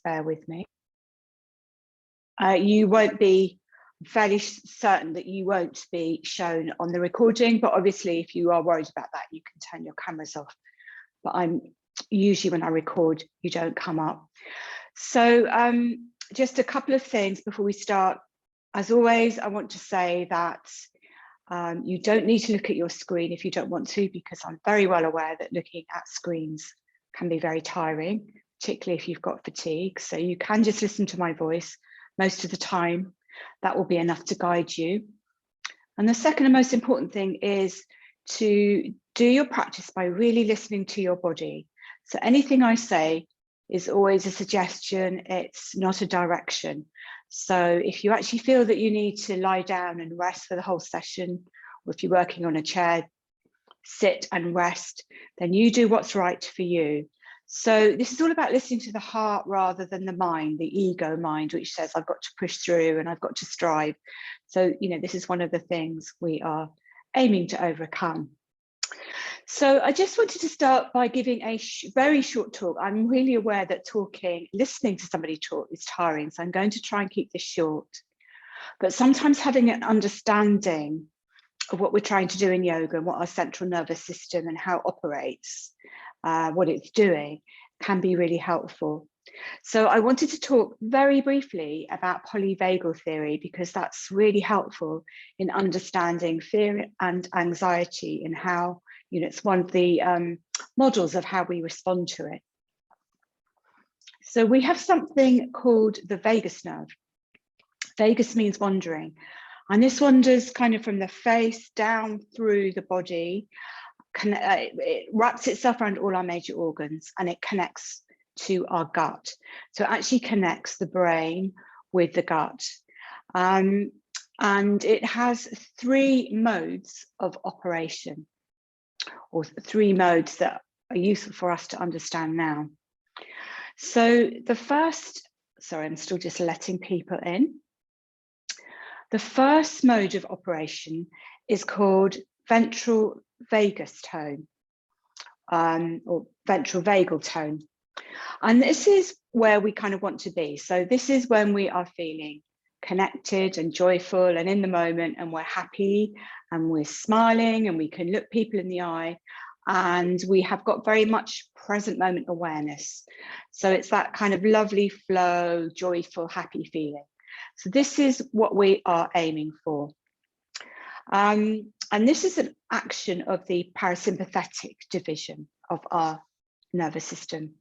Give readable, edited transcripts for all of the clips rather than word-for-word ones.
just bear with me. You won't be fairly certain that you won't be shown on the recording, but obviously if you are worried about that, you can turn your cameras off. But I'm usually when I record, you don't come up. So just a couple of things before we start. As always, I want to say that you don't need to look at your screen if you don't want to, because I'm very well aware that looking at screens can be very tiring, particularly if you've got fatigue. So you can just listen to my voice most of the time. That will be enough to guide you. And the second and most important thing is to do your practice by really listening to your body. So anything I say is always a suggestion, it's not a direction. So if you actually feel that you need to lie down and rest for the whole session, or if you're working on a chair, sit and rest, then you do what's right for you. So this is all about listening to the heart rather than the mind, the ego mind, which says I've got to push through and I've got to strive. So, you know, this is one of the things we are aiming to overcome. So I just wanted to start by giving a very short talk. I'm really aware that listening to somebody talk is tiring, so I'm going to try and keep this short. But sometimes having an understanding of what we're trying to do in yoga and what our central nervous system and how it operates, what it's doing, can be really helpful. So I wanted to talk very briefly about polyvagal theory, because that's really helpful in understanding fear and anxiety and how, you know, it's one of the models of how we respond to it. So we have something called the vagus nerve. Vagus means wandering, and this wanders kind of from the face down through the body. It wraps itself around all our major organs, and it connects to our gut. So it actually connects the brain with the gut. And it has three modes of operation, or three modes that are useful for us to understand now. So the first, sorry, I'm still just letting people in. The first mode of operation is called ventral vagus tone, or ventral vagal tone. And this is where we kind of want to be. So this is when we are feeling connected and joyful and in the moment, and we're happy and we're smiling and we can look people in the eye, and we have got very much present moment awareness. So it's that kind of lovely flow, joyful, happy feeling. So this is what we are aiming for. And this is an action of the parasympathetic division of our nervous system.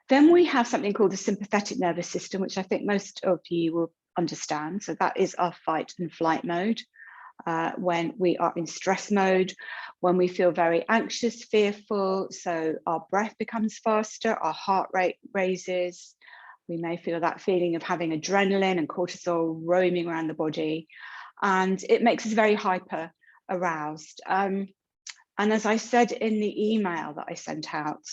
Then we have something called the sympathetic nervous system, which I think most of you will understand. So that is our fight and flight mode. When we are in stress mode, when we feel very anxious, fearful, so our breath becomes faster, our heart rate raises. We may feel that feeling of having adrenaline and cortisol roaming around the body, and it makes us very hyper aroused. And as I said in the email that I sent out,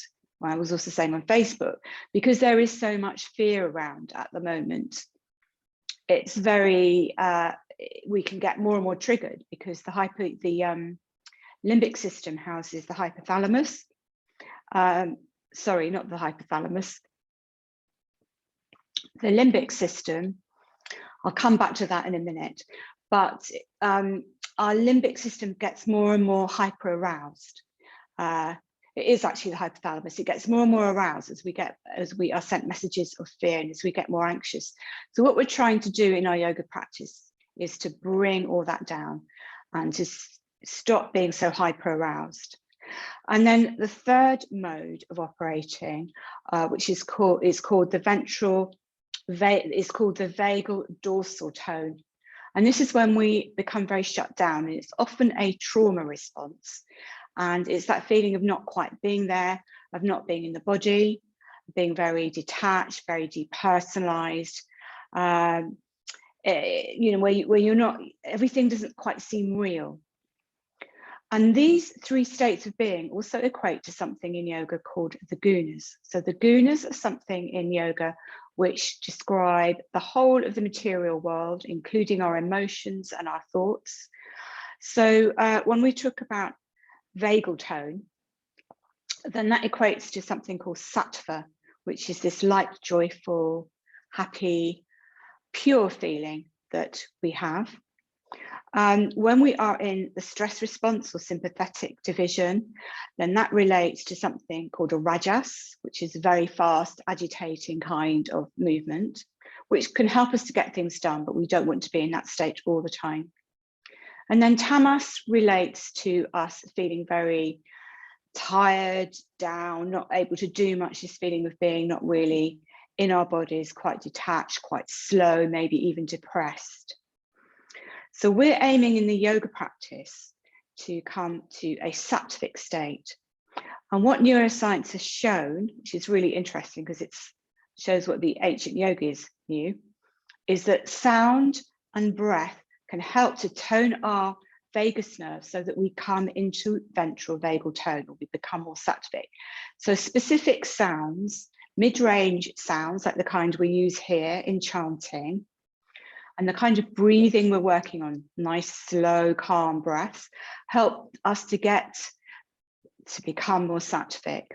I was also saying on Facebook, because there is so much fear around at the moment, it's very, we can get more and more triggered, because the limbic system houses the hypothalamus. Sorry, not the hypothalamus. The limbic system, I'll come back to that in a minute, but our limbic system gets more and more hyper aroused. It is actually the hypothalamus. It gets more and more aroused as we are sent messages of fear, and as we get more anxious. So what we're trying to do in our yoga practice is to bring all that down and to stop being so hyper aroused. And then the third mode of operating, which is called the vagal dorsal tone. And this is when we become very shut down, and it's often a trauma response. And it's that feeling of not quite being there, of not being in the body, being very detached, very depersonalized, you know, where you're not, everything doesn't quite seem real. And these three states of being also equate to something in yoga called the gunas. So the gunas are something in yoga which describe the whole of the material world, including our emotions and our thoughts. So when we talk about vagal tone, then that equates to something called sattva, which is this light, joyful, happy, pure feeling that we have. When we are in the stress response or sympathetic division, then that relates to something called a rajas, which is a very fast, agitating kind of movement, which can help us to get things done, but we don't want to be in that state all the time. And then tamas relates to us feeling very tired, down, not able to do much, this feeling of being not really in our bodies, quite detached, quite slow, maybe even depressed. So we're aiming in the yoga practice to come to a sattvic state. And what neuroscience has shown, which is really interesting because it shows what the ancient yogis knew, is that sound and breath can help to tone our vagus nerve so that we come into ventral vagal tone, or we become more sattvic. So specific sounds, mid-range sounds like the kind we use here in chanting, and the kind of breathing we're working on, nice, slow, calm breaths, help us to become more sattvic.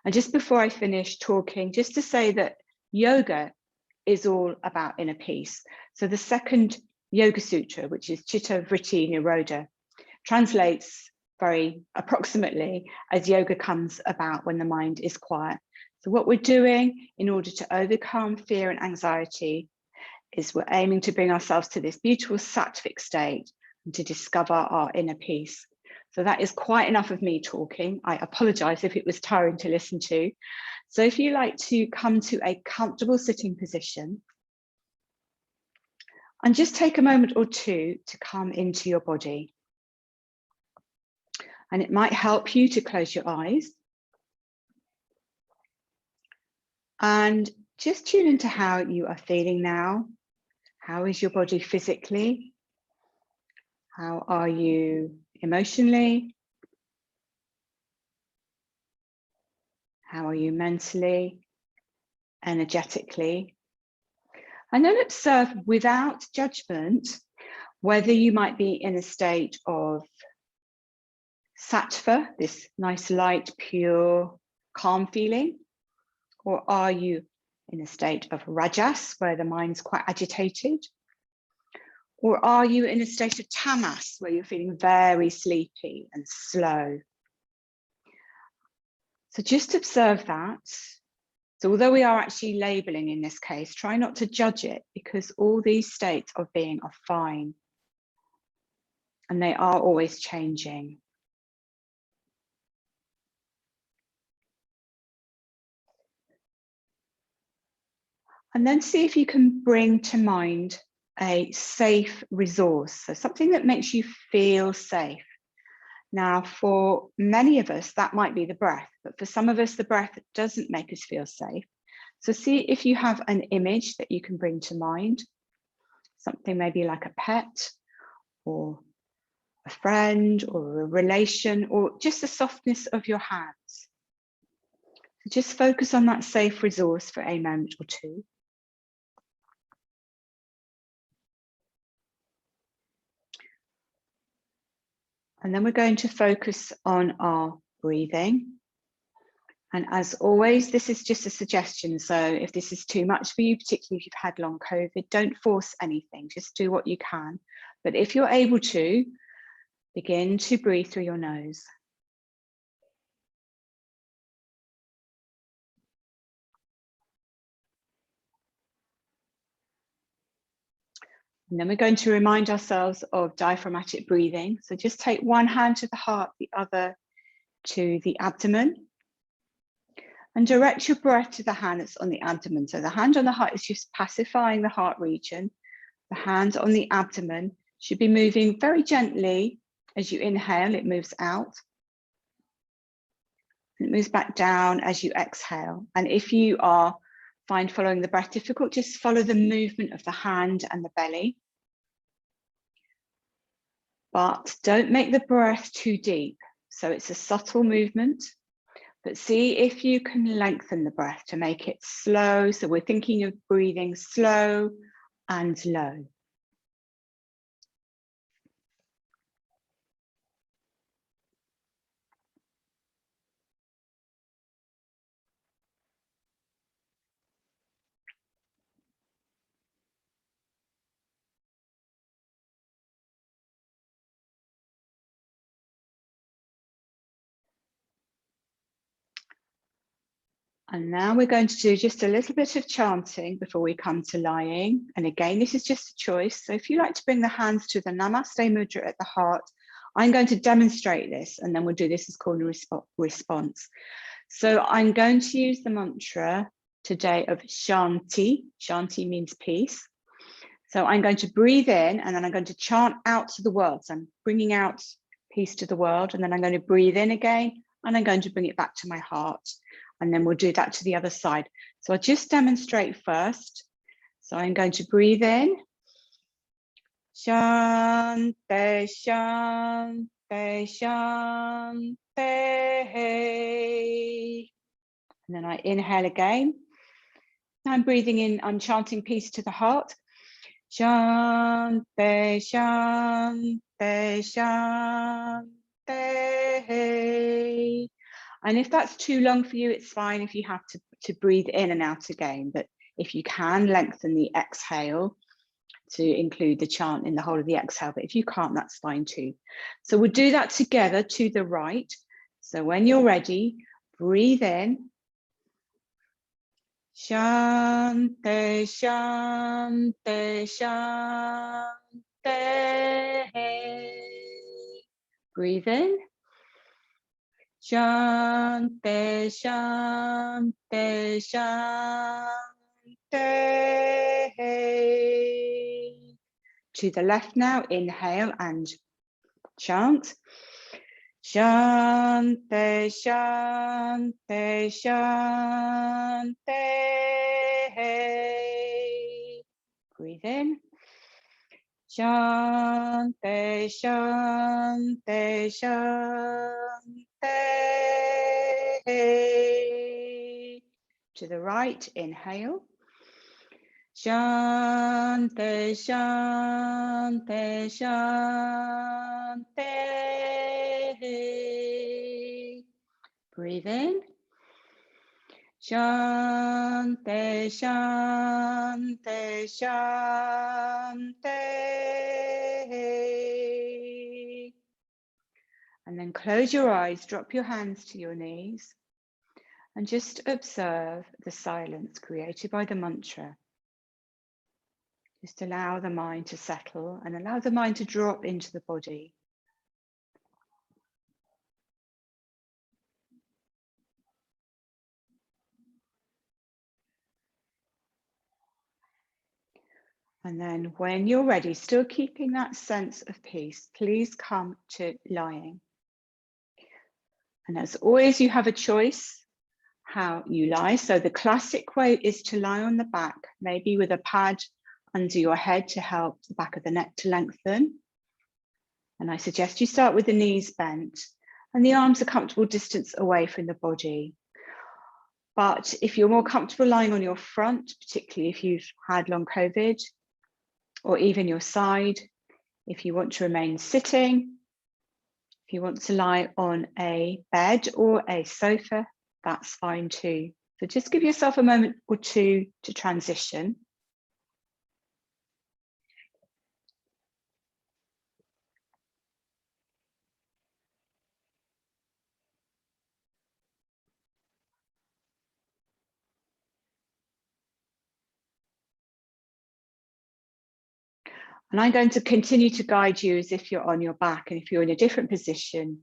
And just before I finish talking, just to say that yoga is all about inner peace. So the second Yoga Sutra, which is Chitta Vritti Nirodha, translates very approximately as yoga comes about when the mind is quiet. So what we're doing in order to overcome fear and anxiety is we're aiming to bring ourselves to this beautiful sattvic state and to discover our inner peace. So that is quite enough of me talking. I apologize if it was tiring to listen to. So if you like to come to a comfortable sitting position, and just take a moment or two to come into your body. And it might help you to close your eyes and just tune into how you are feeling now. How is your body physically? How are you emotionally? How are you mentally, energetically? And then observe without judgment whether you might be in a state of sattva, this nice, light, pure, calm feeling, or are you in a state of rajas, where the mind's quite agitated? Or are you in a state of tamas, where you're feeling very sleepy and slow? So just observe that. So although we are actually labeling in this case, try not to judge it, because all these states of being are fine. And they are always changing. And then see if you can bring to mind a safe resource, so something that makes you feel safe. Now, for many of us, that might be the breath, but for some of us, the breath doesn't make us feel safe. So see if you have an image that you can bring to mind, something maybe like a pet or a friend or a relation, or just the softness of your hands. So just focus on that safe resource for a moment or two. And then we're going to focus on our breathing. And as always, this is just a suggestion. So if this is too much for you, particularly if you've had long COVID, don't force anything, just do what you can. But if you're able to, begin to breathe through your nose. And then we're going to remind ourselves of diaphragmatic breathing. So just take one hand to the heart, the other to the abdomen. And direct your breath to the hand that's on the abdomen. So the hand on the heart is just pacifying the heart region. The hand on the abdomen should be moving very gently. As you inhale, it moves out. It moves back down as you exhale. And if you find following the breath difficult, just follow the movement of the hand and the belly. But don't make the breath too deep. So it's a subtle movement, but see if you can lengthen the breath to make it slow. So we're thinking of breathing slow and low. And now we're going to do just a little bit of chanting before we come to lying. And again, this is just a choice. So if you like to bring the hands to the Namaste Mudra at the heart, I'm going to demonstrate this, and then we'll do this as called a response. So I'm going to use the mantra today of Shanti. Shanti means peace. So I'm going to breathe in, and then I'm going to chant out to the world. So I'm bringing out peace to the world, and then I'm going to breathe in again, and I'm going to bring it back to my heart. And then we'll do that to the other side. So I'll just demonstrate first. So I'm going to breathe in. Shanti, Shanti, Shanti. And then I inhale again. I'm breathing in, I'm chanting peace to the heart. Shanti, Shanti, Shanti. And if that's too long for you, it's fine if you have to breathe in and out again. But if you can, lengthen the exhale to include the chant in the whole of the exhale. But if you can't, that's fine too. So we'll do that together to the right. So when you're ready, breathe in. Shanti, Shanti, Shanti. Breathe in. Shanti, Shanti, Shanti. To the left now, inhale and chant. Shanti, Shanti, Shanti. Breathe in. Shanti, Shanti, Shanti. To the right, inhale. Shanti, Shanti, Shanti. Breathe in. Shanti, Shanti, Shanti. And then close your eyes, drop your hands to your knees, and just observe the silence created by the mantra. Just allow the mind to settle and allow the mind to drop into the body. And then when you're ready, still keeping that sense of peace, please come to lying. And as always, you have a choice how you lie. So the classic way is to lie on the back, maybe with a pad under your head to help the back of the neck to lengthen. And I suggest you start with the knees bent and the arms a comfortable distance away from the body. But if you're more comfortable lying on your front, particularly if you've had long COVID, or even your side, if you want to remain sitting, if you want to lie on a bed or a sofa, that's fine too. So just give yourself a moment or two to transition. And I'm going to continue to guide you as if you're on your back, and if you're in a different position,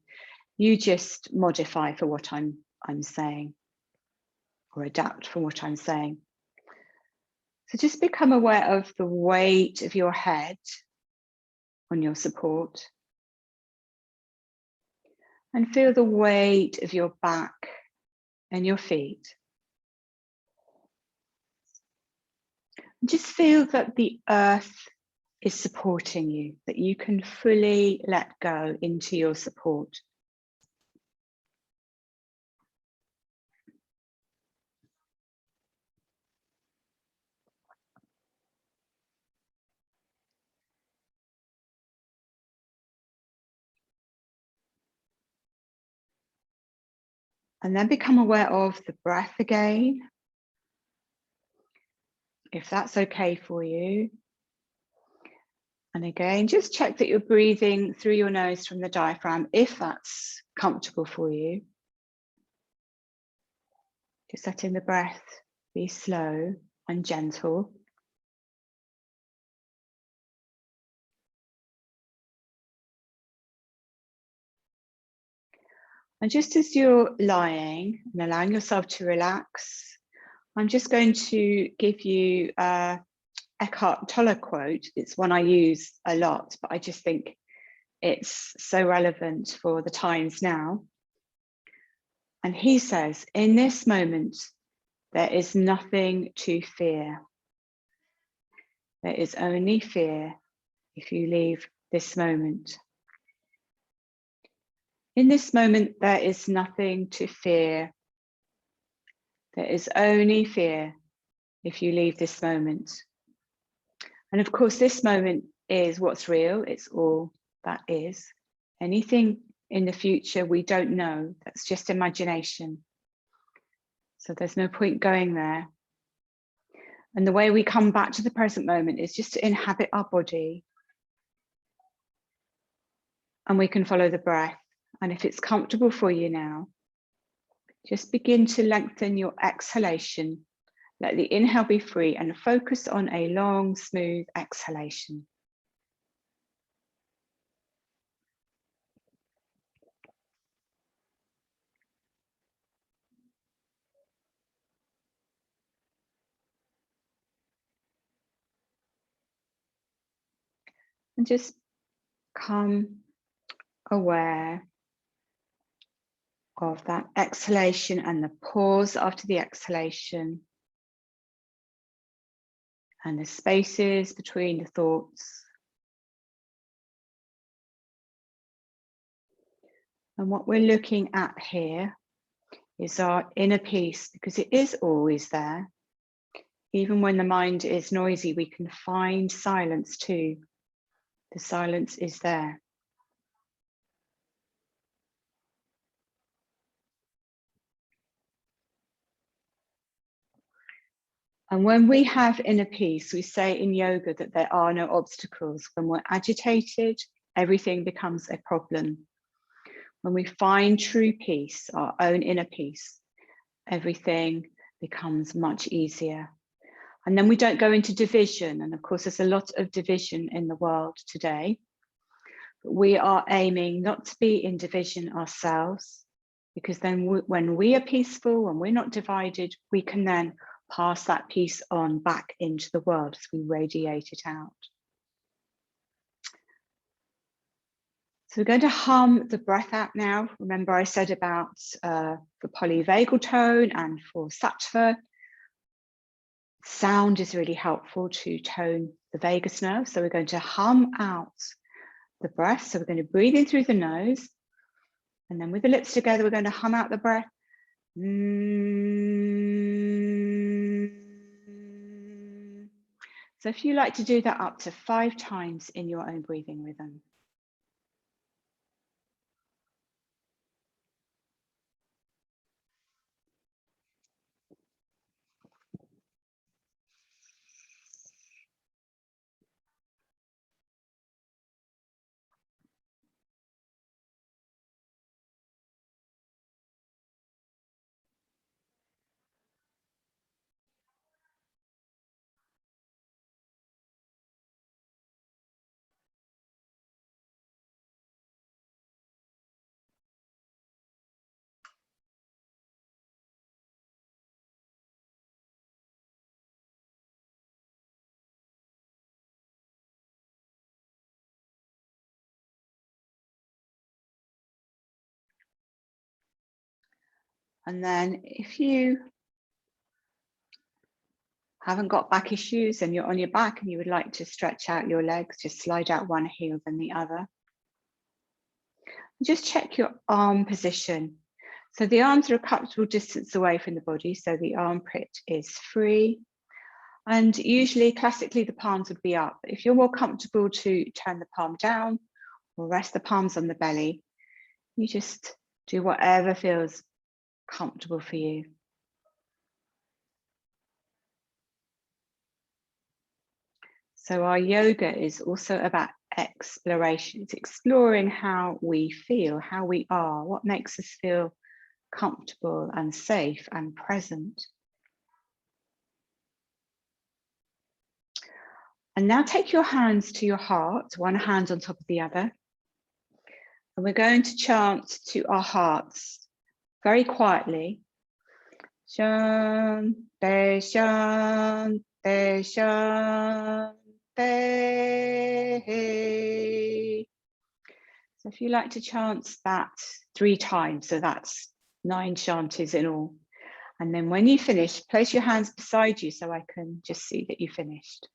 you just modify for what I'm saying, or adapt from what I'm saying. So just become aware of the weight of your head on your support, and feel the weight of your back and your feet. Just feel that the earth is supporting you, that you can fully let go into your support. And then become aware of the breath again, if that's okay for you. And again, just check that you're breathing through your nose from the diaphragm, if that's comfortable for you. Just letting the breath be slow and gentle. And just as you're lying and allowing yourself to relax, I'm just going to give you a Eckhart Tolle quote. It's one I use a lot, but I just think it's so relevant for the times now. And he says, in this moment, there is nothing to fear. There is only fear if you leave this moment. In this moment, there is nothing to fear. There is only fear if you leave this moment. And of course, this moment is what's real. It's all that is. Anything in the future, we don't know. That's just imagination. So there's no point going there. And the way we come back to the present moment is just to inhabit our body. And we can follow the breath. And if it's comfortable for you now, just begin to lengthen your exhalation. Let the inhale be free and focus on a long, smooth exhalation. And just come aware of that exhalation and the pause after the exhalation and the spaces between the thoughts. And what we're looking at here is our inner peace, because it is always there. Even when the mind is noisy, we can find silence too. The silence is there. And when we have inner peace, we say in yoga that there are no obstacles. When we're agitated, everything becomes a problem. When we find true peace, our own inner peace, everything becomes much easier. And then we don't go into division. And of course, there's a lot of division in the world today. But we are aiming not to be in division ourselves, because then when we are peaceful, when we're not divided, we can then pass that peace on back into the world as we radiate it out. So we're going to hum the breath out now. Remember I said about for polyvagal tone and for sattva, sound is really helpful to tone the vagus nerve. So we're going to hum out the breath. So we're going to breathe in through the nose, and then with the lips together, we're going to hum out the breath. So if you like to do that up to 5 times in your own breathing rhythm. And then if you haven't got back issues and you're on your back and you would like to stretch out your legs, just slide out one heel then the other. Just check your arm position. So the arms are a comfortable distance away from the body, so the armpit is free. And usually, classically, the palms would be up. If you're more comfortable to turn the palm down or rest the palms on the belly, you just do whatever feels comfortable for you. So our yoga is also about exploration. It's exploring how we feel, how we are, what makes us feel comfortable and safe and present. And now take your hands to your heart, one hand on top of the other. And we're going to chant to our hearts very quietly. Shanti, Shanti, Shanti. So if you like to chant that 3 times, so that's 9 shantis in all. And then when you finish, place your hands beside you so I can just see that you finished.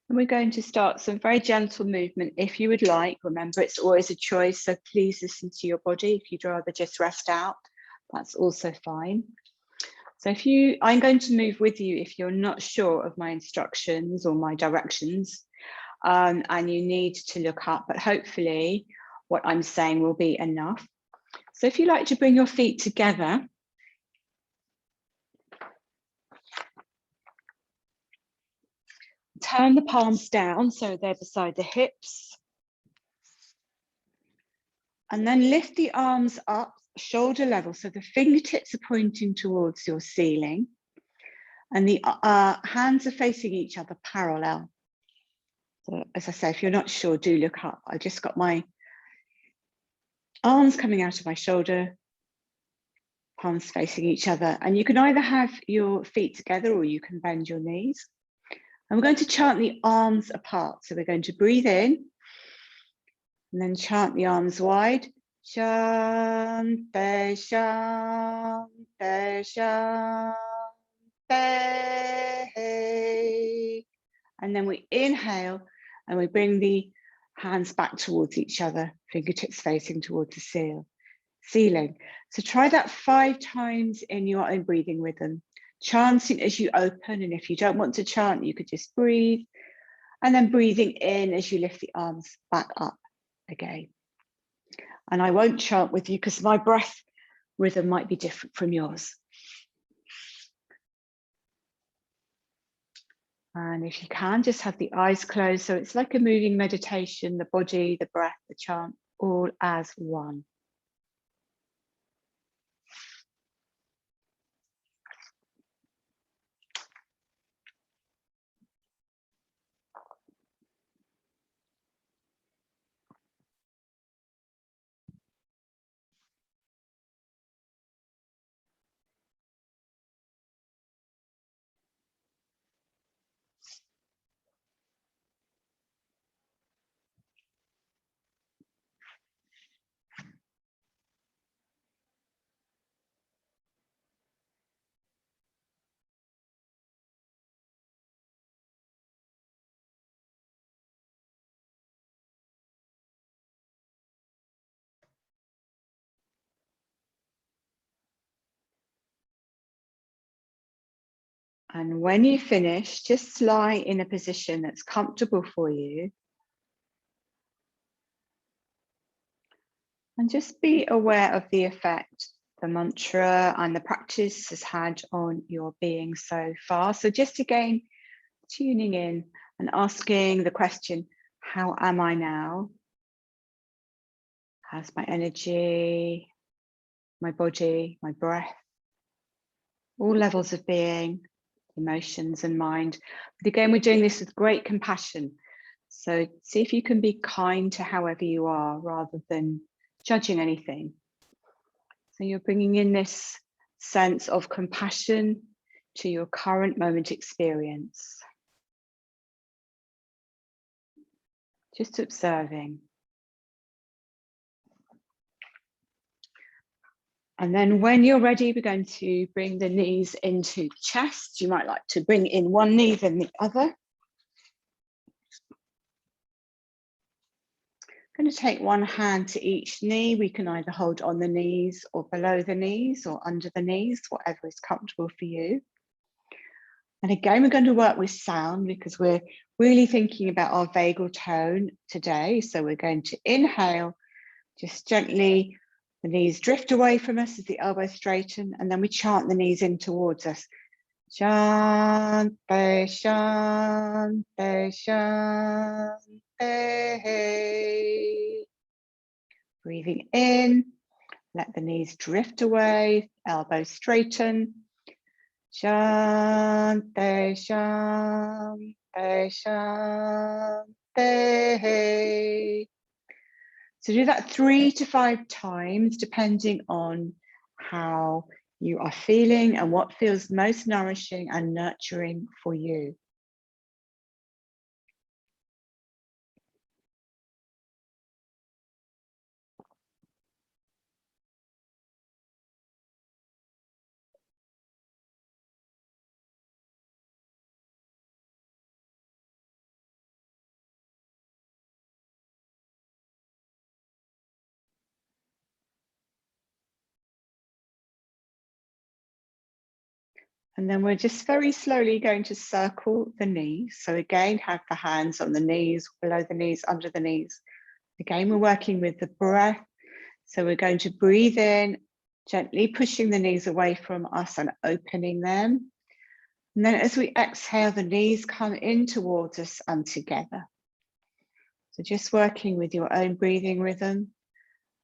And we're going to start some very gentle movement if you would like. Remember, it's always a choice, so please listen to your body. If you'd rather just rest out, that's also fine. So I'm going to move with you if you're not sure of my instructions or my directions, and you need to look up, but hopefully what I'm saying will be enough. So if you like to bring your feet together, turn the palms down so they're beside the hips. And then lift the arms up, shoulder level, so the fingertips are pointing towards your ceiling. And the hands are facing each other parallel. So as I say, if you're not sure, do look up. I just got my arms coming out of my shoulder, palms facing each other. And you can either have your feet together or you can bend your knees. And we're going to chant the arms apart. So we're going to breathe in and then chant the arms wide. Shanti, Shanti, Shanti. And then we inhale and we bring the hands back towards each other, fingertips facing towards the ceiling. So try that 5 times in your own breathing rhythm, chanting as you open. And if you don't want to chant, you could just breathe. And then breathing in as you lift the arms back up again. And I won't chant with you because my breath rhythm might be different from yours. And if you can, just have the eyes closed. So it's like a moving meditation, the body, the breath, the chant, all as one. And when you finish, just lie in a position that's comfortable for you. And just be aware of the effect the mantra and the practice has had on your being so far. So just again, tuning in and asking the question, how am I now? How's my energy, my body, my breath, all levels of being, emotions and mind. But again, we're doing this with great compassion. So see if you can be kind to however you are rather than judging anything. So you're bringing in this sense of compassion to your current moment experience. Just observing. And then when you're ready, we're going to bring the knees into the chest. You might like to bring in one knee, then the other. I'm going to take one hand to each knee. We can either hold on the knees or below the knees or under the knees, whatever is comfortable for you. And again, we're going to work with sound because we're really thinking about our vagal tone today. So we're going to inhale, just gently, the knees drift away from us as the elbows straighten, and then we chant the knees in towards us. Shante, shante, shante. Breathing in, let the knees drift away, elbows straighten. Shante, shante, shante. So do that 3 to 5 times, depending on how you are feeling and what feels most nourishing and nurturing for you. And then we're just very slowly going to circle the knees. So again, have the hands on the knees, below the knees, under the knees. Again, we're working with the breath. So we're going to breathe in, gently pushing the knees away from us and opening them. And then as we exhale, the knees come in towards us and together. So just working with your own breathing rhythm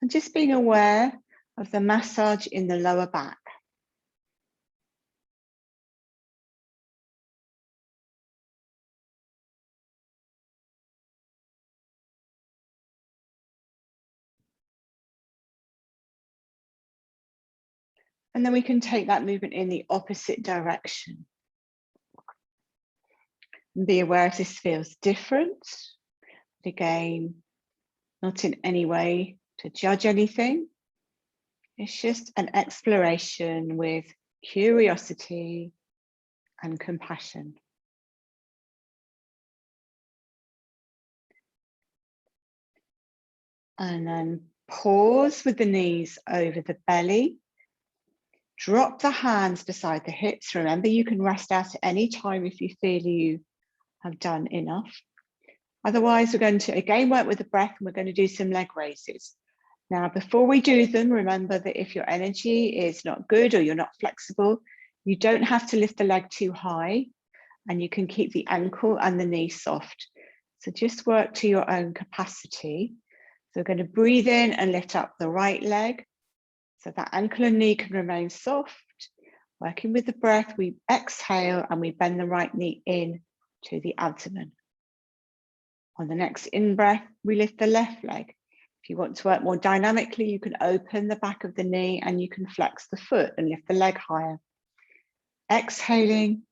and just being aware of the massage in the lower back. And then we can take that movement in the opposite direction. And be aware if this feels different. But again, not in any way to judge anything. It's just an exploration with curiosity and compassion. And then pause with the knees over the belly. Drop the hands beside the hips. Remember, you can rest out at any time if you feel you have done enough. Otherwise, we're going to again work with the breath and we're going to do some leg raises. Now, before we do them, remember that if your energy is not good or you're not flexible, you don't have to lift the leg too high and you can keep the ankle and the knee soft. So just work to your own capacity. So we're going to breathe in and lift up the right leg. So that ankle and knee can remain soft. Working with the breath, we exhale and we bend the right knee in to the abdomen. On the next in-breath, we lift the left leg. If you want to work more dynamically, you can open the back of the knee and you can flex the foot and lift the leg higher. Exhaling,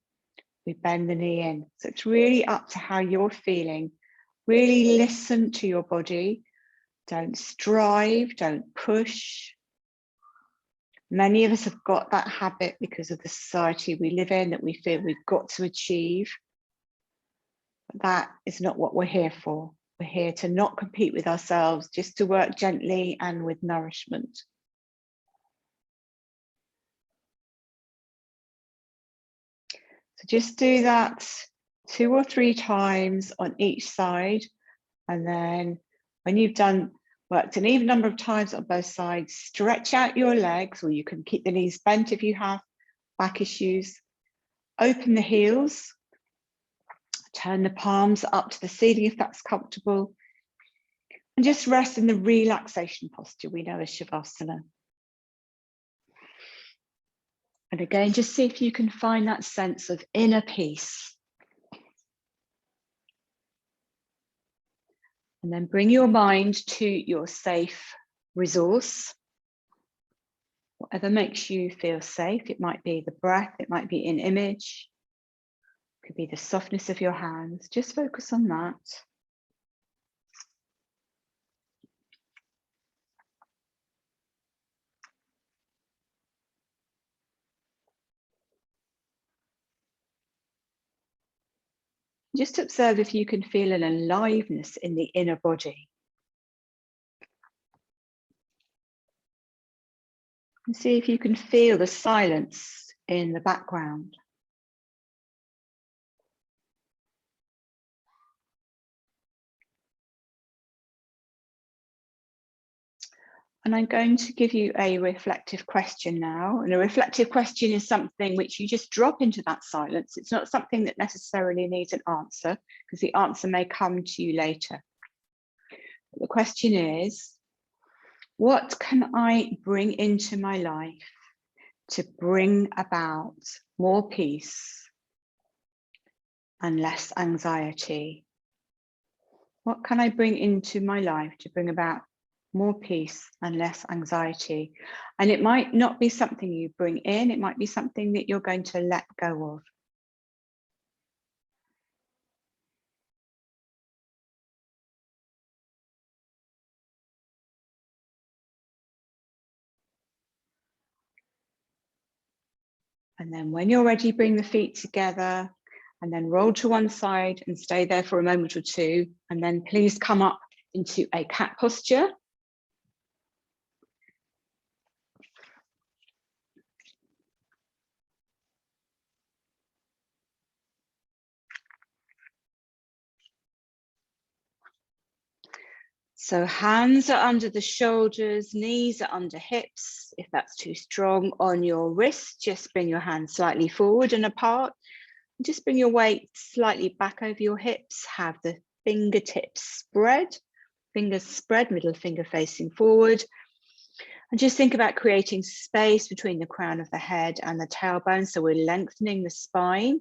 we bend the knee in. So it's really up to how you're feeling. Really listen to your body. Don't strive, don't push. Many of us have got that habit because of the society we live in that we feel we've got to achieve. But that is not what we're here for. We're here to not compete with ourselves, just to work gently and with nourishment. So just do that 2 or 3 times on each side. And then when you've worked an even number of times on both sides, stretch out your legs, or you can keep the knees bent if you have back issues. Open the heels. Turn the palms up to the ceiling if that's comfortable. And just rest in the relaxation posture we know as Shavasana. And again, just see if you can find that sense of inner peace. And then bring your mind to your safe resource. Whatever makes you feel safe. It might be the breath, it might be an image. It could be the softness of your hands. Just focus on that. Just observe if you can feel an aliveness in the inner body. And see if you can feel the silence in the background. And I'm going to give you a reflective question now. And a reflective question is something which you just drop into that silence. It's not something that necessarily needs an answer, because the answer may come to you later. But the question is, what can I bring into my life to bring about more peace and less anxiety? What can I bring into my life to bring about more peace and less anxiety? And it might not be something you bring in, it might be something that you're going to let go of. And then when you're ready, bring the feet together and then roll to one side and stay there for a moment or two. And then please come up into a cat posture. So hands are under the shoulders, knees are under hips. If that's too strong on your wrist, just bring your hands slightly forward and apart. Just bring your weight slightly back over your hips. Have the fingertips spread, fingers spread, middle finger facing forward. And just think about creating space between the crown of the head and the tailbone. So we're lengthening the spine.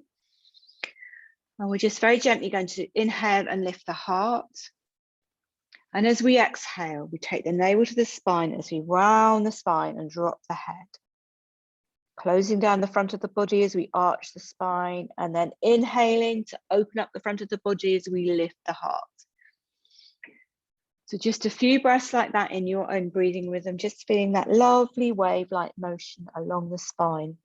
And we're just very gently going to inhale and lift the heart. And as we exhale, we take the navel to the spine as we round the spine and drop the head. Closing down the front of the body as we arch the spine, and then inhaling to open up the front of the body as we lift the heart. So just a few breaths like that in your own breathing rhythm, just feeling that lovely wave-like motion along the spine.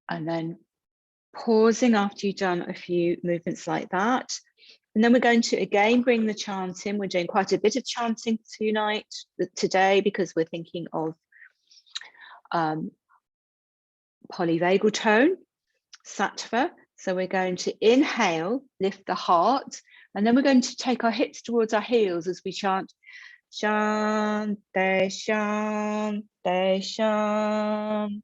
And then pausing after you've done a few movements like that. And then we're going to again bring the chant in. We're doing quite a bit of chanting today, because we're thinking of polyvagal tone, sattva. So we're going to inhale, lift the heart, and then we're going to take our hips towards our heels as we chant Shante, Shante, Shante.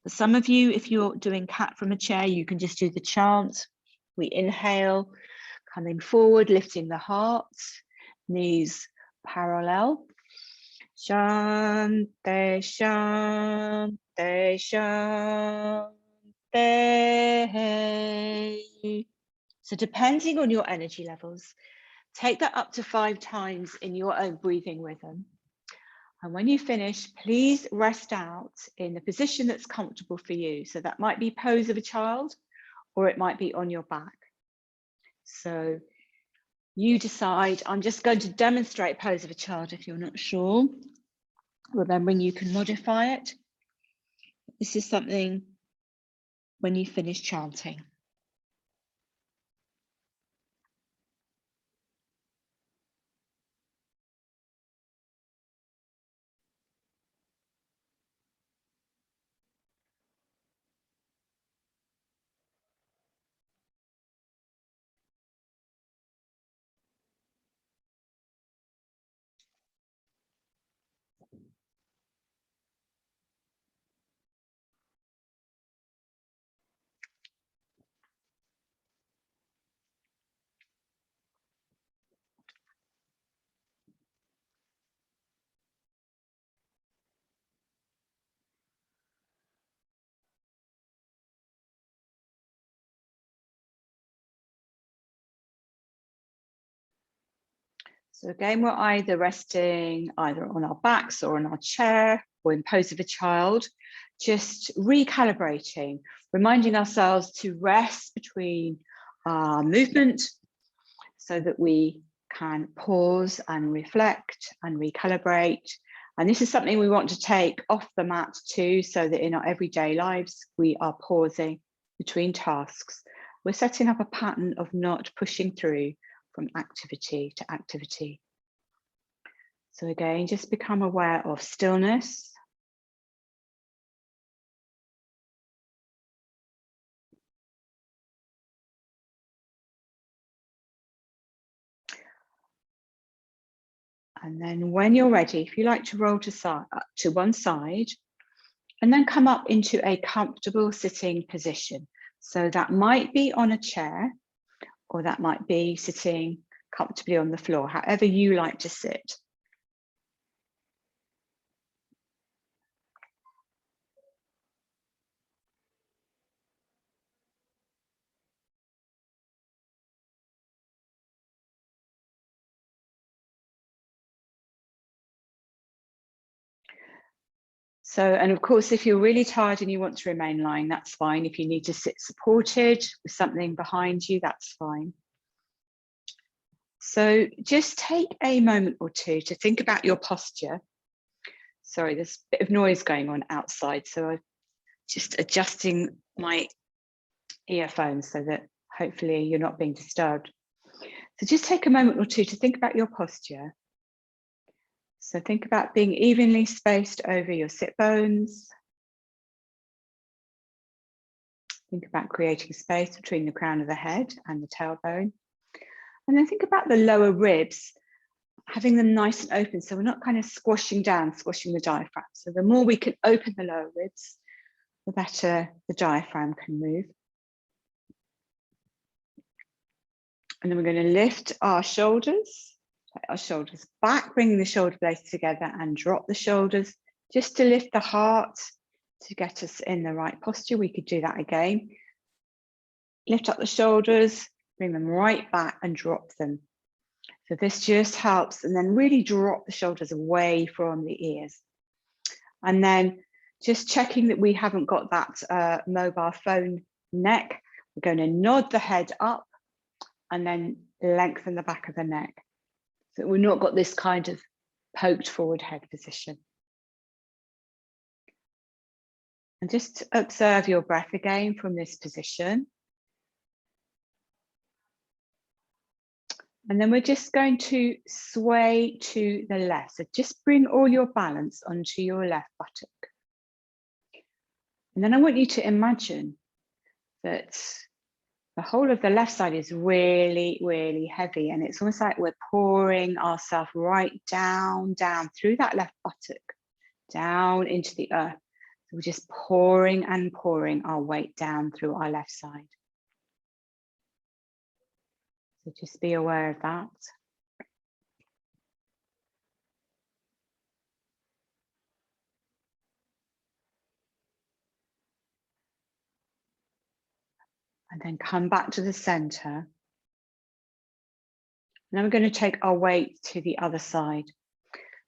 For some of you, if you're doing cat from a chair, you can just do the chant. We inhale, coming forward, lifting the heart, knees parallel. Shante, Shante, Shante. So depending on your energy levels, take that up to 5 times in your own breathing rhythm. And when you finish, please rest out in the position that's comfortable for you. So that might be pose of a child, or it might be on your back. So you decide. I'm just going to demonstrate pose of a child if you're not sure. Remembering you can modify it. This is something when you finish chanting. So again, we're either resting either on our backs or on our chair or in pose of a child, just recalibrating, reminding ourselves to rest between our movement so that we can pause and reflect and recalibrate. And this is something we want to take off the mat too, so that in our everyday lives, we are pausing between tasks. We're setting up a pattern of not pushing through from activity to activity. So again, just become aware of stillness. And then when you're ready, if you like to roll to one side, and then come up into a comfortable sitting position. So that might be on a chair, or that might be sitting comfortably on the floor, however you like to sit. So, and of course, if you're really tired and you want to remain lying, that's fine. If you need to sit supported with something behind you, that's fine. So just take a moment or two to think about your posture. Sorry, there's a bit of noise going on outside, so I'm just adjusting my earphones so that hopefully you're not being disturbed. So just take a moment or two to think about your posture. So think about being evenly spaced over your sit bones. Think about creating space between the crown of the head and the tailbone. And then think about the lower ribs, having them nice and open, so we're not kind of squashing down, squashing the diaphragm. So the more we can open the lower ribs, the better the diaphragm can move. And then we're going to lift our shoulders back, bringing the shoulder blades together, and drop the shoulders just to lift the heart to get us in the right posture. We could do that again. Lift up the shoulders, bring them right back and drop them. So this just helps, and then really drop the shoulders away from the ears. And then just checking that we haven't got that mobile phone neck. We're going to nod the head up and then lengthen the back of the neck. So we've not got this kind of poked forward head position. And just observe your breath again from this position. And then we're just going to sway to the left. So just bring all your balance onto your left buttock. And then I want you to imagine that the whole of the left side is really, really heavy. And it's almost like we're pouring ourselves right down through that left buttock, down into the earth. So we're just pouring and pouring our weight down through our left side. So just be aware of that. And then come back to the center. And then we're going to take our weight to the other side.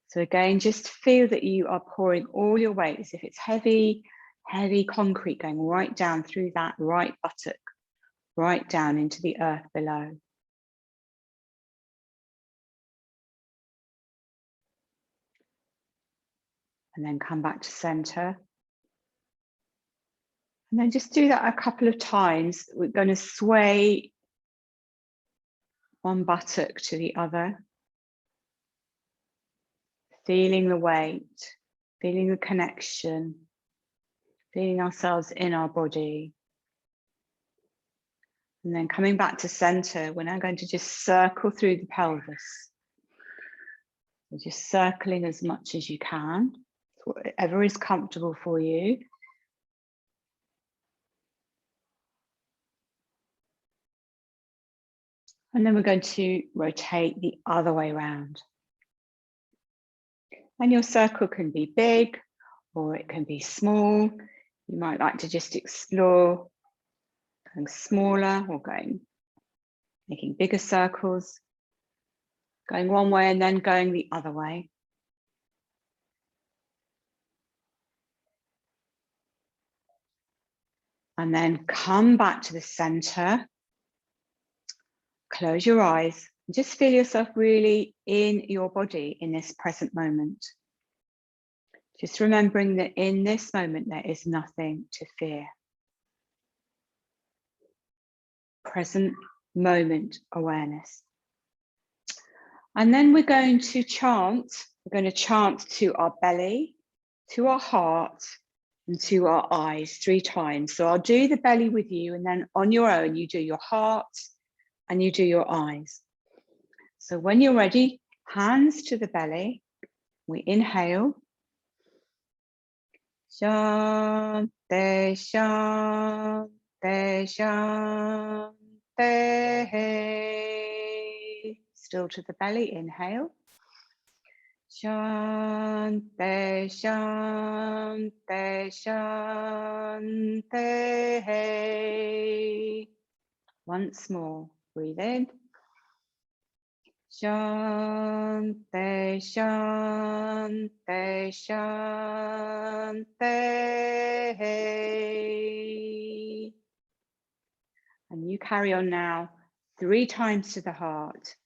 So again, just feel that you are pouring all your weight as if it's heavy, heavy concrete going right down through that right buttock, right down into the earth below. And then come back to center. And then just do that a couple of times. We're going to sway one buttock to the other. Feeling the weight, feeling the connection, feeling ourselves in our body. And then coming back to center, we're now going to just circle through the pelvis. So just circling as much as you can, whatever is comfortable for you. And then we're going to rotate the other way around. And your circle can be big or it can be small. You might like to just explore going smaller or making bigger circles, going one way and then going the other way. And then come back to the center. Close your eyes. Just feel yourself really in your body in this present moment. Just remembering that in this moment, there is nothing to fear. Present moment awareness. And then we're going to chant. We're going to chant to our belly, to our heart, and to our eyes 3 times. So I'll do the belly with you, and then on your own, you do your heart and you do your eyes. So when you're ready, hands to the belly. We inhale. Shante, shante, shante. Still to the belly, inhale. Shante, shante, shante. Once more, breathe in. Shante, shante, shante. And you carry on now 3 times to the heart,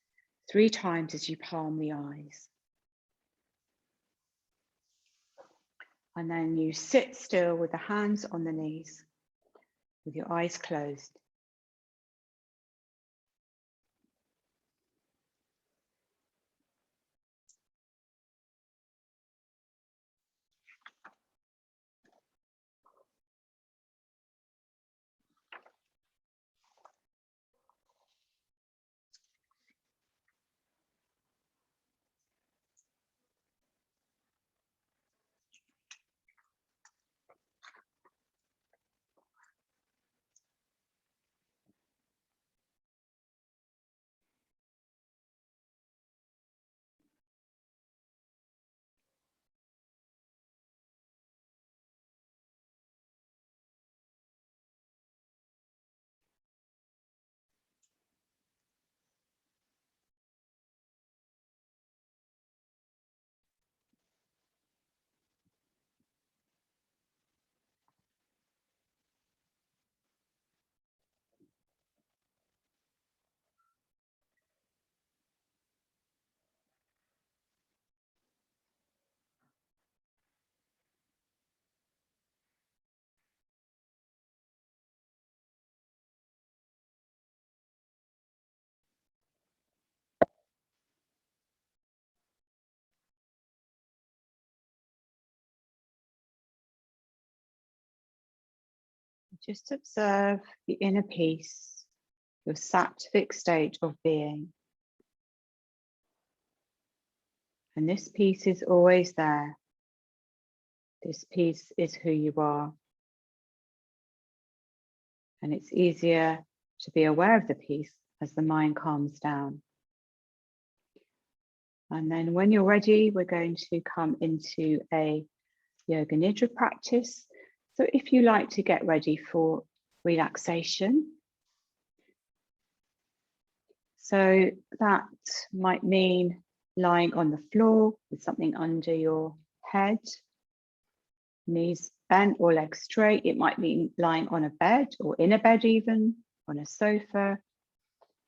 3 times as you palm the eyes. And then you sit still with the hands on the knees, with your eyes closed. Just observe the inner peace, your sattvic state of being. And this peace is always there. This peace is who you are. And it's easier to be aware of the peace as the mind calms down. And then when you're ready, we're going to come into a Yoga Nidra practice. So if you like to get ready for relaxation, so that might mean lying on the floor with something under your head, knees bent or legs straight. It might mean lying on a bed or in a bed even, on a sofa.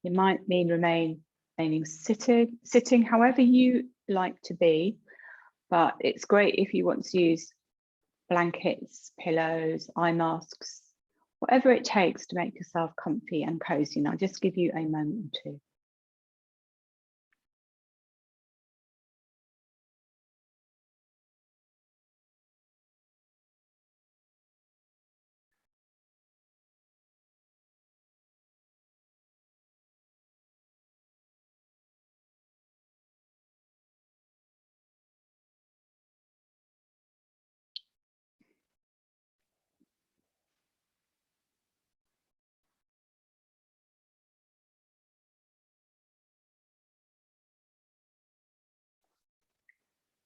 It might mean remaining sitting however you like to be, but it's great if you want to use blankets, pillows, eye masks, whatever it takes to make yourself comfy and cozy. And I'll just give you a moment or two.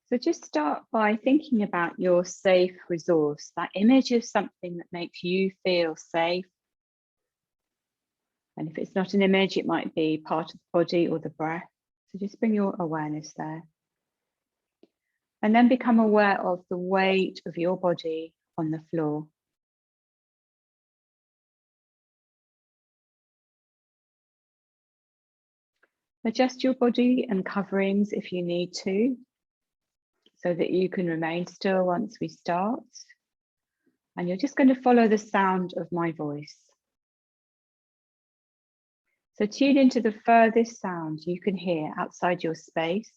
So just start by thinking about your safe resource, that image of something that makes you feel safe. And if it's not an image, it might be part of the body or the breath. So just bring your awareness there. And then become aware of the weight of your body on the floor. Adjust your body and coverings if you need to, so that you can remain still once we start. And you're just going to follow the sound of my voice. So tune into the furthest sound you can hear outside your space.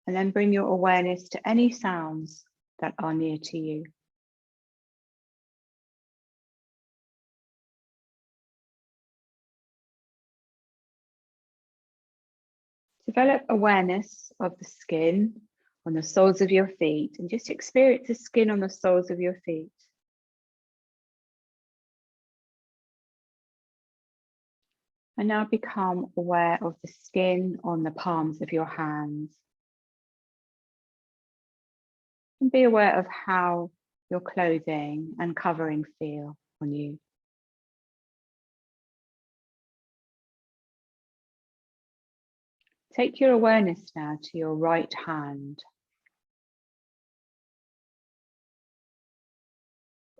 And then bring your awareness to any sounds that are near to you. Develop awareness of the skin on the soles of your feet and just experience the skin on the soles of your feet. And now become aware of the skin on the palms of your hands. And be aware of how your clothing and covering feel on you. Take your awareness now to your right hand.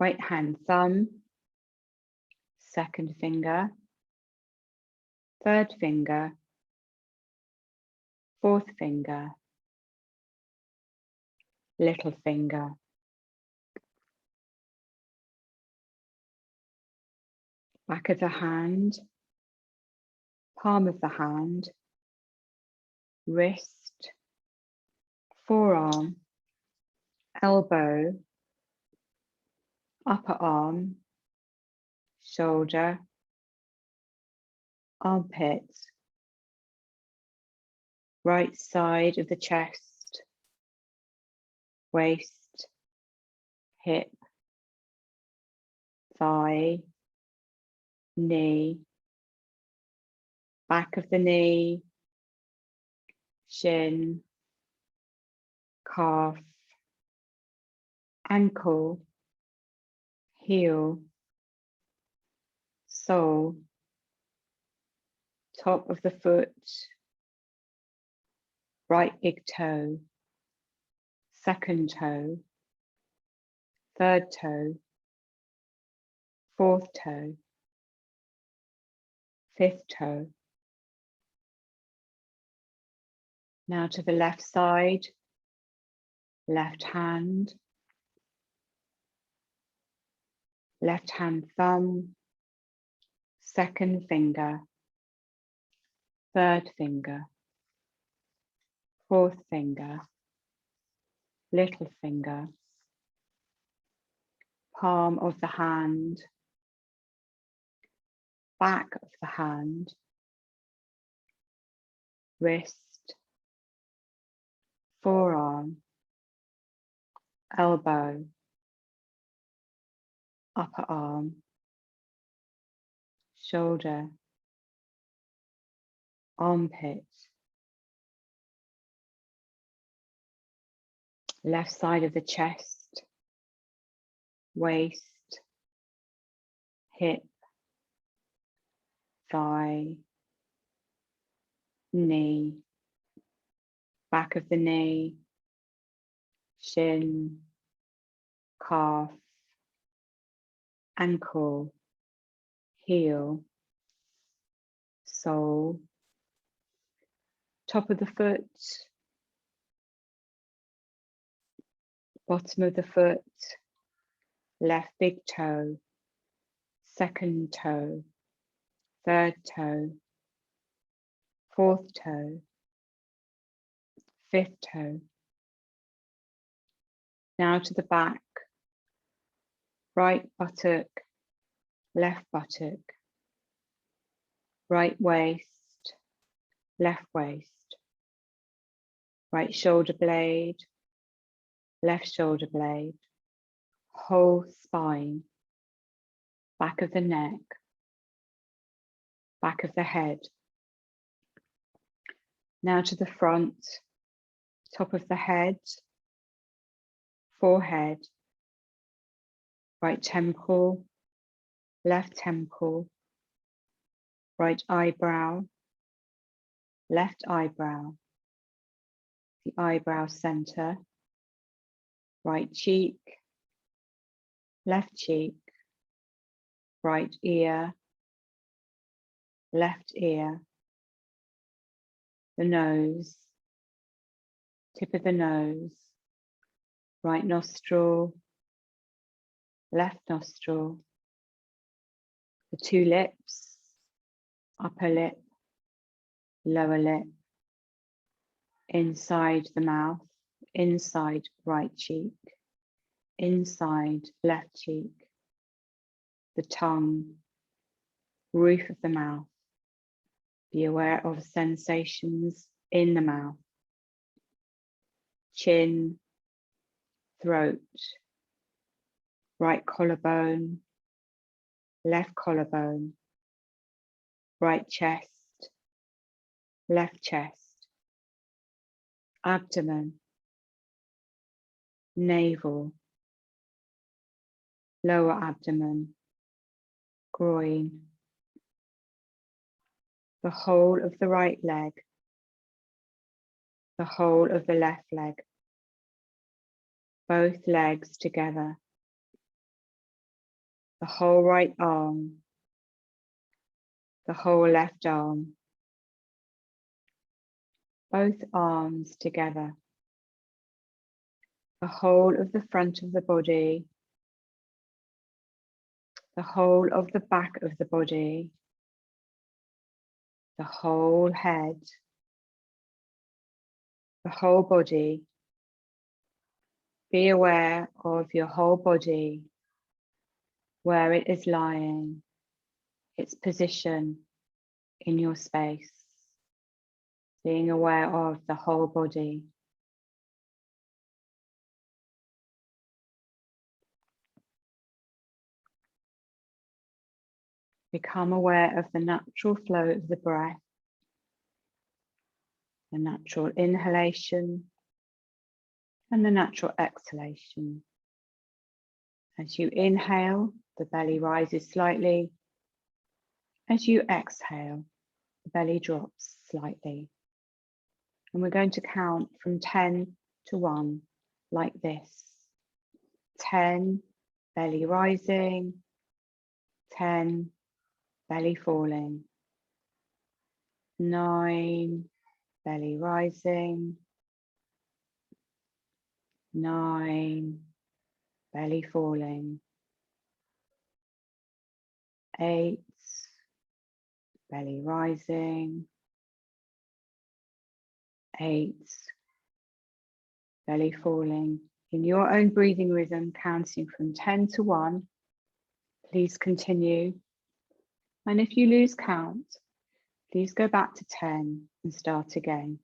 Right hand thumb, second finger, third finger, fourth finger, little finger. Back of the hand, palm of the hand, wrist, forearm, elbow, upper arm, shoulder, armpit, right side of the chest, waist, hip, thigh, knee, back of the knee, shin, calf, ankle, heel, sole, top of the foot, right big toe, second toe, third toe, fourth toe, fifth toe. Now to the left side, left hand thumb, second finger, third finger, fourth finger, little finger, palm of the hand, back of the hand, wrist, forearm, elbow, upper arm, shoulder, armpit, left side of the chest, waist, hip, thigh, knee, back of the knee, shin, calf, ankle, heel, sole, top of the foot, bottom of the foot, left big toe, second toe, third toe, fourth toe, fifth toe. Now to the back, right buttock, left buttock, right waist, left waist, right shoulder blade, left shoulder blade, whole spine, back of the neck, back of the head. Now to the front, top of the head, forehead, right temple, left temple, right eyebrow, left eyebrow, the eyebrow center, right cheek, right ear, left ear, the nose, tip of the nose, right nostril, left nostril, the two lips, upper lip, lower lip, inside the mouth, inside right cheek, inside left cheek, the tongue, roof of the mouth. Be aware of sensations in the mouth, chin, throat, right collarbone, left collarbone, right chest, left chest, abdomen, navel, lower abdomen, groin, the whole of the right leg, the whole of the left leg, both legs together, the whole right arm, the whole left arm, both arms together, the whole of the front of the body, the whole of the back of the body, the whole head, the whole body. Be aware of your whole body, where it is lying, its position in your space, being aware of the whole body. Become aware of the natural flow of the breath, the natural inhalation and the natural exhalation. As you inhale, the belly rises slightly. As you exhale, the belly drops slightly. And we're going to count from 10 to 1 like this. 10, belly rising. 10, belly falling. 9, belly rising. 9, belly falling. 8, belly rising. 8, belly falling. In your own breathing rhythm, counting from 10 to 1, please continue. And if you lose count, please go back to 10 and start again.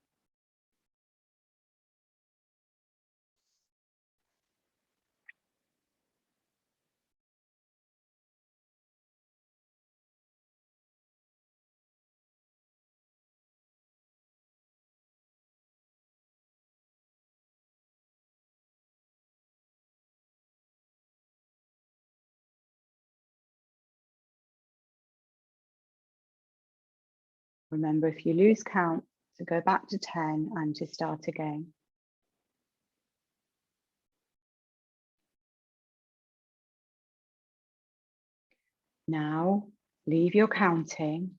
Remember, if you lose count, to go back to 10 and to start again. Now, leave your counting.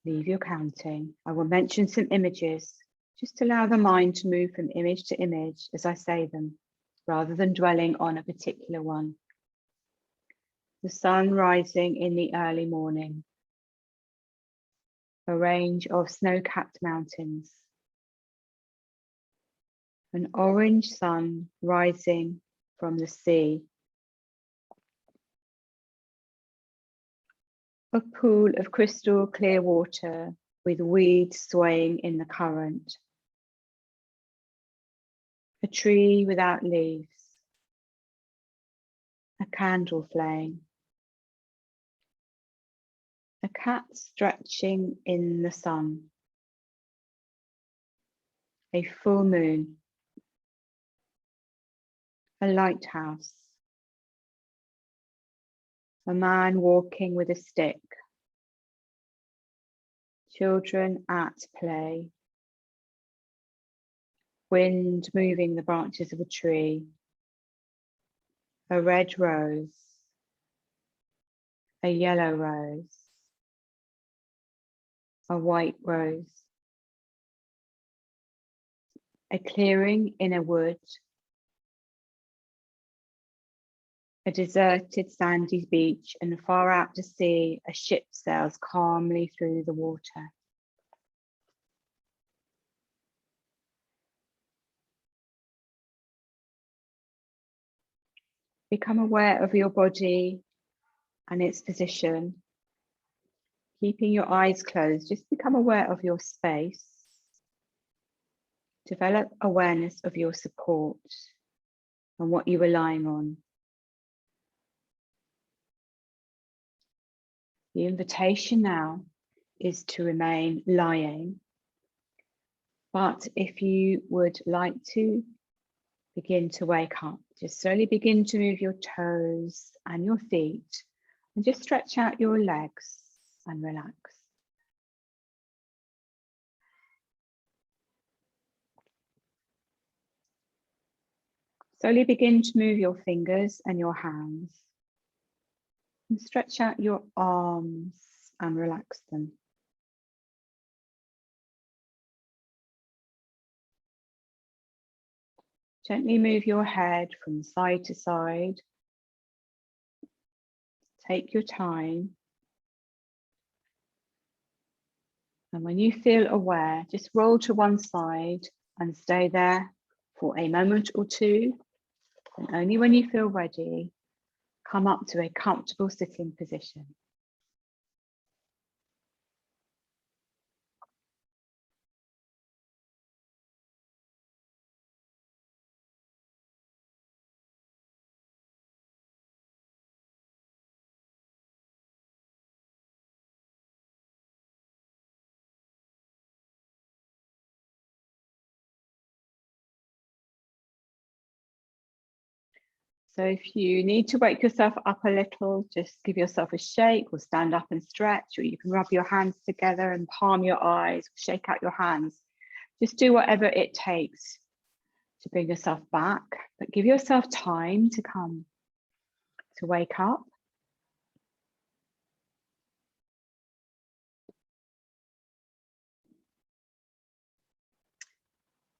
Leave your counting. I will mention some images. Just allow the mind to move from image to image as I say them, rather than dwelling on a particular one. The sun rising in the early morning. A range of snow-capped mountains. An orange sun rising from the sea. A pool of crystal clear water with weeds swaying in the current. A tree without leaves. A candle flame. A cat stretching in the sun. A full moon. A lighthouse. A man walking with a stick. Children at play. Wind moving the branches of a tree. A red rose. a yellow rose, a white rose, a clearing in a wood, a deserted sandy beach, and far out to sea, a ship sails calmly through the water. Become aware of your body and its position. Keeping your eyes closed, just become aware of your space. Develop awareness of your support and what you are lying on. The invitation now is to remain lying, but if you would like to begin to wake up, just slowly begin to move your toes and your feet and just stretch out your legs and relax. Slowly begin to move your fingers and your hands and stretch out your arms and relax them. Gently move your head from side to side. Take your time. And when you feel aware, just roll to one side and stay there for a moment or two. And only when you feel ready, come up to a comfortable sitting position. So if you need to wake yourself up a little, just give yourself a shake or stand up and stretch, or you can rub your hands together and palm your eyes, shake out your hands. Just do whatever it takes to bring yourself back, but give yourself time to come to wake up.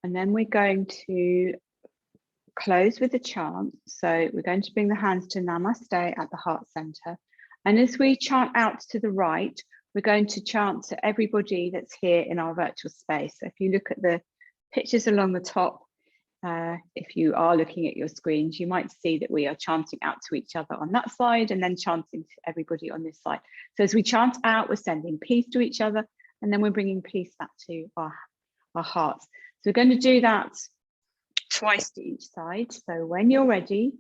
And then we're going to close with a chant. So we're going to bring the hands to Namaste at the heart center. And as we chant out to the right, we're going to chant to everybody that's here in our virtual space. So if you look at the pictures along the top, if you are looking at your screens, you might see that we are chanting out to each other on that side and then chanting to everybody on this side. So as we chant out, we're sending peace to each other, and then we're bringing peace back to our hearts. So we're going to do that twice to each side. So when you're ready,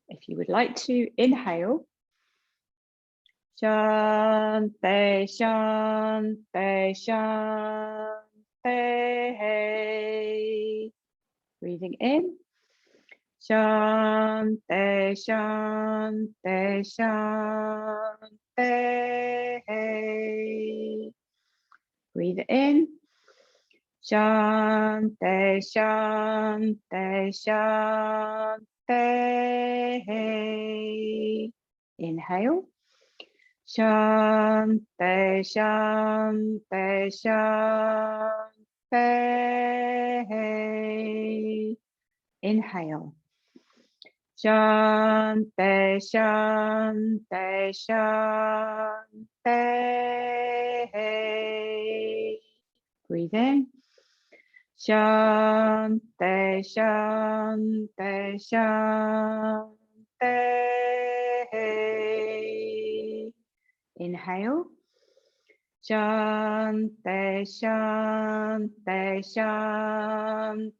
if you would like to inhale, Shanti, Shanti, Shanti. Breathing in, Shanti, Shanti, Shanti. Breathe in, Shanti, Shanti, Shanti. Inhale. Shanti, Shanti, Shanti. Inhale. Shanti, Shanti, Shanti. Breathe in. Shanti, Shanti, Shanti. Inhale. Shanti, Shanti, Shanti.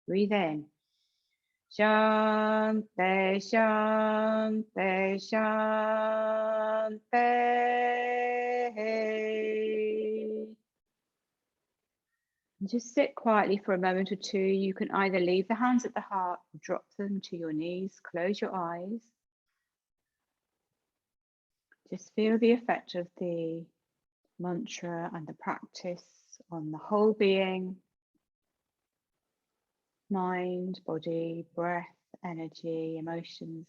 Breathe in. Shanti, Shanti, Shanti. And just sit quietly for a moment or two. You can either leave the hands at the heart or drop them to your knees. Close your eyes. Just feel the effect of the mantra and the practice on the whole being, mind, body, breath, energy, emotions,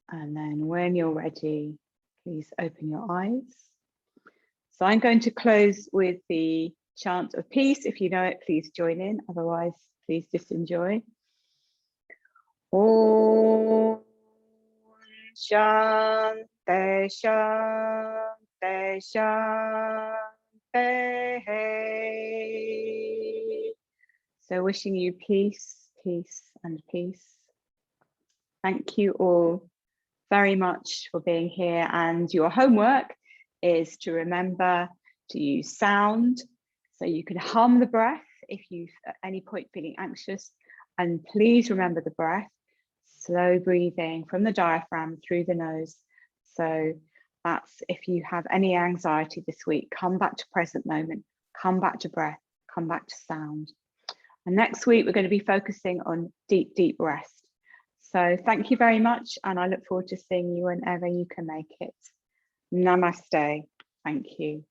And then when you're ready, please open your eyes. So I'm going to close with the chant of peace. If you know it, please join in. Otherwise, please just enjoy. Om Shanti Shanti Shanti. So wishing you peace, peace and peace. Thank you all very much for being here, and your homework is to remember to use sound. So you can hum the breath if you at any point feeling anxious, and please remember the breath, slow breathing from the diaphragm through the nose. So that's if you have any anxiety this week, come back to present moment, come back to breath, come back to sound. And next week we're going to be focusing on deep, deep rest. So thank you very much, and I look forward to seeing you whenever you can make it. Namaste. Thank you.